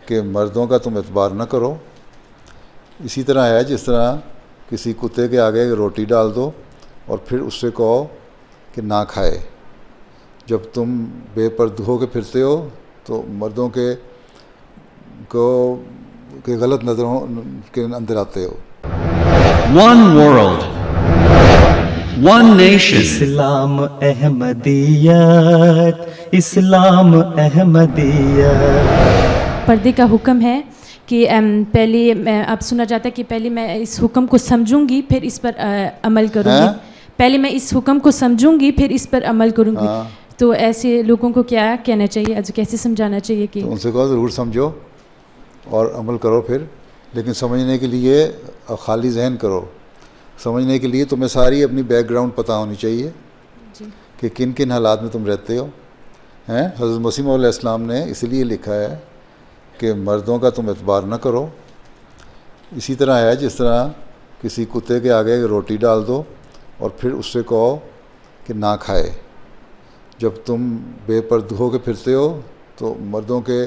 کہ مردوں کا تم اعتبار نہ کرو. اسی طرح ہے جس طرح کسی کتے کے آگے روٹی ڈال دو اور پھر اس سے کہو کہ نہ کھائے. جب تم بے پردہ ہو کے پھرتے ہو تو مردوں کے غلط نظروں کے اندر آتے ہو. One world, one nation. اسلام احمدیت، اسلام احمدیت. پردے کا حکم ہے کہ پہلے اب سنا جاتا ہے کہ پہلے میں اس حکم کو سمجھوں گی پھر اس پر عمل کروں گی. پہلے میں اس حکم کو سمجھوں گی پھر اس پر عمل کروں گی. تو ایسے لوگوں کو کیا کہنا چاہیے، کیسے سمجھانا چاہیے؟ کہ ان سے کہو ضرور سمجھو اور عمل کرو پھر، لیکن سمجھنے کے لیے خالی ذہن کرو. سمجھنے کے لیے تمہیں ساری اپنی بیک گراؤنڈ پتہ ہونی چاہیے کہ کن کن حالات میں تم رہتے ہو. حضرت مسیح علیہ السلام نے اسی لیے لکھا ہے کہ مردوں کا تم اعتبار نہ کرو. اسی طرح ہے جس طرح کسی کتے کے آگے روٹی ڈال دو اور پھر اس سے کہو کہ نہ کھائے. جب تم بے پردہ ہو کے پھرتے ہو تو مردوں کے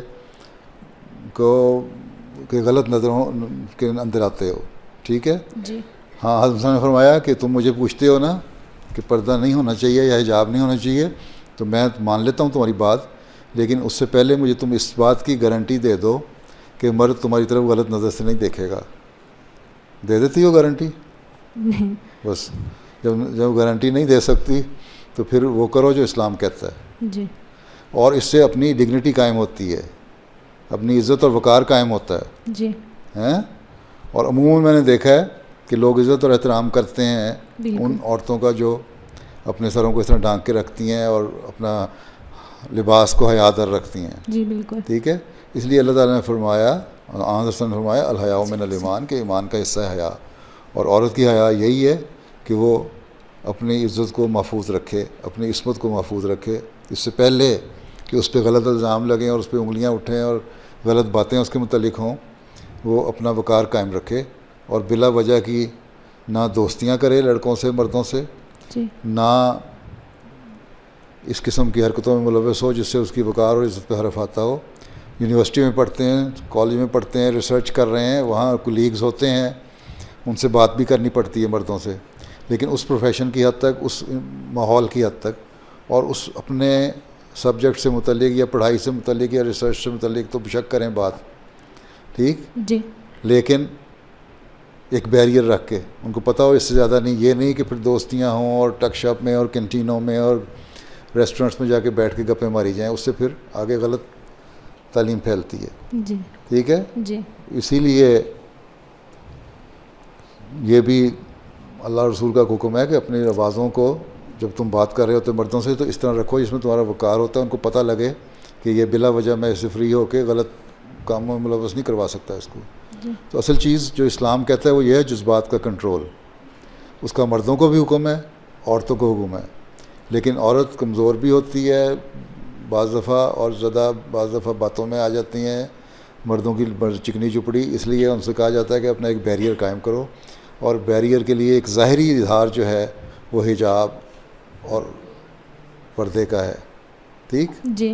غلط نظروں کے اندر آتے ہو. ٹھیک ہے جی. ہاں، حضرت نے فرمایا کہ تم مجھے پوچھتے ہو نا کہ پردہ نہیں ہونا چاہیے یا حجاب نہیں ہونا چاہیے، تو میں مان لیتا ہوں تمہاری بات، لیکن اس سے پہلے مجھے تم اس بات کی گارنٹی دے دو کہ مرد تمہاری طرف غلط نظر سے نہیں دیکھے گا. دے دیتی ہو گارنٹی؟ نہیں. بس جب گارنٹی نہیں دے سکتی تو پھر وہ کرو جو اسلام کہتا ہے. جی. اور اس سے اپنی ڈگنیٹی قائم ہوتی ہے، اپنی عزت اور وقار قائم ہوتا ہے. جی. اور عموماً میں نے دیکھا ہے کہ لوگ عزت اور احترام کرتے ہیں ان عورتوں کا جو اپنے سروں کو اس طرح ڈھانک کے رکھتی ہیں اور اپنا لباس کو حیا در رکھتی ہیں. جی بالکل. ٹھیک ہے. اس لیے اللہ تعالیٰ نے فرمایا، نے فرمایا الحیاء من الایمان، کہ ایمان کا حصہ ہے حیا. اور عورت کی حیا یہی ہے کہ وہ اپنی عزت کو محفوظ رکھے، اپنی عصمت کو محفوظ رکھے، اس سے پہلے کہ اس پہ غلط الزام لگیں اور اس پہ انگلیاں اٹھیں اور غلط باتیں اس کے متعلق ہوں. وہ اپنا وقار قائم رکھے اور بلا وجہ کی نہ دوستیاں کرے لڑکوں سے، مردوں سے، نہ اس قسم کی حرکتوں میں ملوث ہو جس سے اس کی وقار اور عزت پہ حرف آتا ہو. یونیورسٹی میں پڑھتے ہیں، کالج میں پڑھتے ہیں، ریسرچ کر رہے ہیں، وہاں کولیگز ہوتے ہیں، ان سے بات بھی کرنی پڑتی ہے مردوں سے، لیکن اس پروفیشن کی حد تک، اس ماحول کی حد تک، اور اس اپنے سبجیکٹ سے متعلق یا پڑھائی سے متعلق یا ریسرچ سے متعلق تو بشک کریں بات. ٹھیک جی. لیکن ایک بیریئر رکھ کے ان کو پتہ ہو اس سے زیادہ نہیں. یہ نہیں کہ پھر دوستیاں ہوں اور ٹک شاپ میں اور کینٹینوں میں اور ریسٹورنٹس میں جا کے بیٹھ کے گپیں ماری جائیں، اس سے پھر آگے غلط تعلیم پھیلتی ہے. جی. ٹھیک ہے. جی. اسی لیے یہ بھی اللہ رسول کا حکم ہے کہ اپنی آوازوں کو جب تم بات کر رہے ہوتے مردوں سے تو اس طرح رکھو جس میں تمہارا وقار ہوتا ہے، ان کو پتہ لگے کہ یہ بلا وجہ میں اسے فری ہو کے غلط کاموں میں ملوث نہیں کروا سکتا اس کو. تو اصل چیز جو اسلام کہتا ہے وہ یہ ہے جذبات کا کنٹرول. اس کا مردوں کو بھی حکم ہے، عورتوں کو حکم ہے، لیکن عورت کمزور بھی ہوتی ہے بعض دفعہ اور زیادہ بعض دفعہ باتوں میں آ جاتی ہیں مردوں کی چکنی چپڑی. اس لیے ان سے کہا جاتا ہے کہ اپنا ایک بیریئر قائم کرو، اور بیریئر کے لیے ایک ظاہری اظہار جو ہے وہ حجاب اور پردے کا ہے. ٹھیک. جی.